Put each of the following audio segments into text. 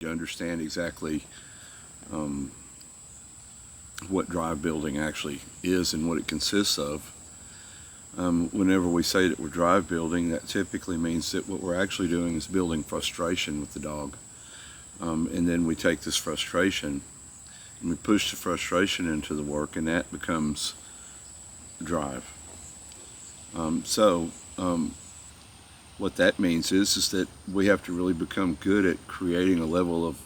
You understand exactly what drive building actually is and what it consists of. Whenever we say that we're drive building, that typically means that what we're actually doing is building frustration with the dog. And then we take this frustration and we push the frustration into the work, and that becomes drive. What that means is that we have to really become good at creating a level of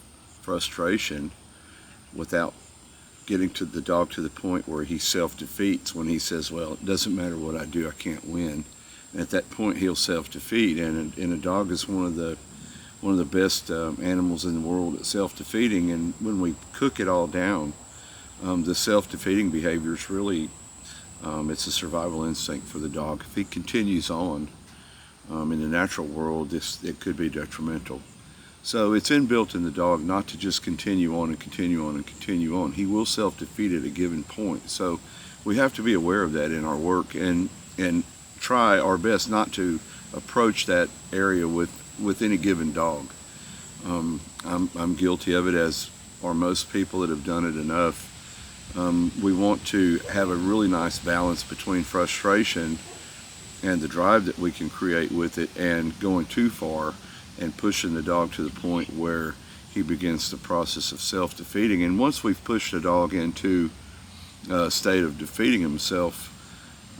frustration without getting to the dog to the point where he self-defeats when he says, well, it doesn't matter what I do, I can't win. And at that point he'll self-defeat, and a dog is one of the best animals in the world at self-defeating. And when we cook it all down, the self-defeating behavior is really it's a survival instinct for the dog. If he continues on in the natural world, it could be detrimental. So it's inbuilt in the dog not to just continue on and continue on and continue on. He will self-defeat at a given point. So we have to be aware of that in our work and try our best not to approach that area with any given dog. I'm guilty of it, as are most people that have done it enough. We want to have a really nice balance between frustration and the drive that we can create with it, and going too far and pushing the dog to the point where he begins the process of self-defeating. And once we've pushed a dog into a state of defeating himself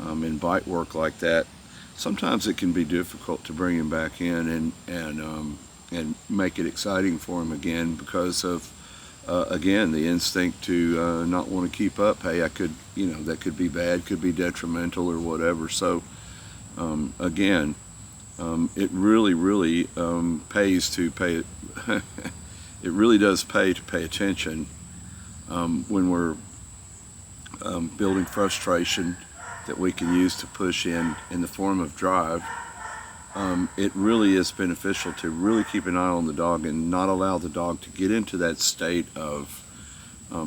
in bite work like that, sometimes it can be difficult to bring him back in and make it exciting for him again, because of again, the instinct to not want to keep up. Hey, that could be bad, could be detrimental or whatever. So again, it really pays to pay. It really does pay to pay attention when we're building frustration that we can use to push in the form of drive. It really is beneficial to really keep an eye on the dog and not allow the dog to get into that state of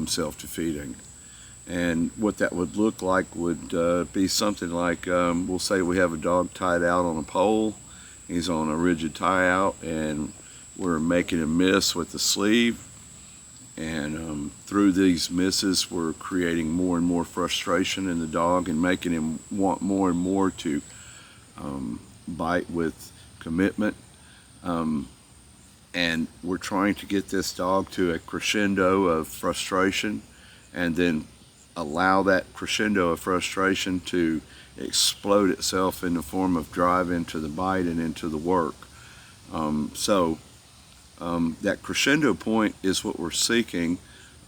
self-defeating. And what that would look like would be something like, we'll say we have a dog tied out on a pole. He's on a rigid tie out, and we're making him miss with the sleeve. And through these misses, we're creating more and more frustration in the dog and making him want more and more to bite with commitment. And we're trying to get this dog to a crescendo of frustration, and then allow that crescendo of frustration to explode itself in the form of drive into the bite and into the work. That crescendo point is what we're seeking,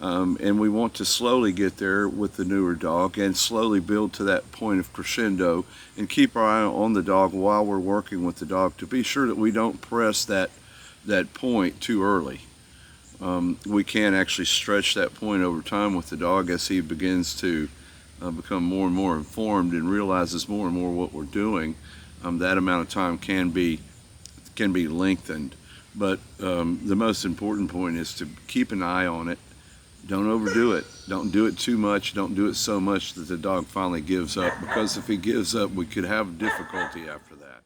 and we want to slowly get there with the newer dog and slowly build to that point of crescendo, and keep our eye on the dog while we're working with the dog to be sure that we don't press that point too early. We can actually stretch that point over time with the dog as he begins to become more and more informed and realizes more and more what we're doing. That amount of time can be lengthened, but the most important point is to keep an eye on it. Don't overdo it. Don't do it too much. Don't do it so much that the dog finally gives up, because if he gives up, we could have difficulty after that.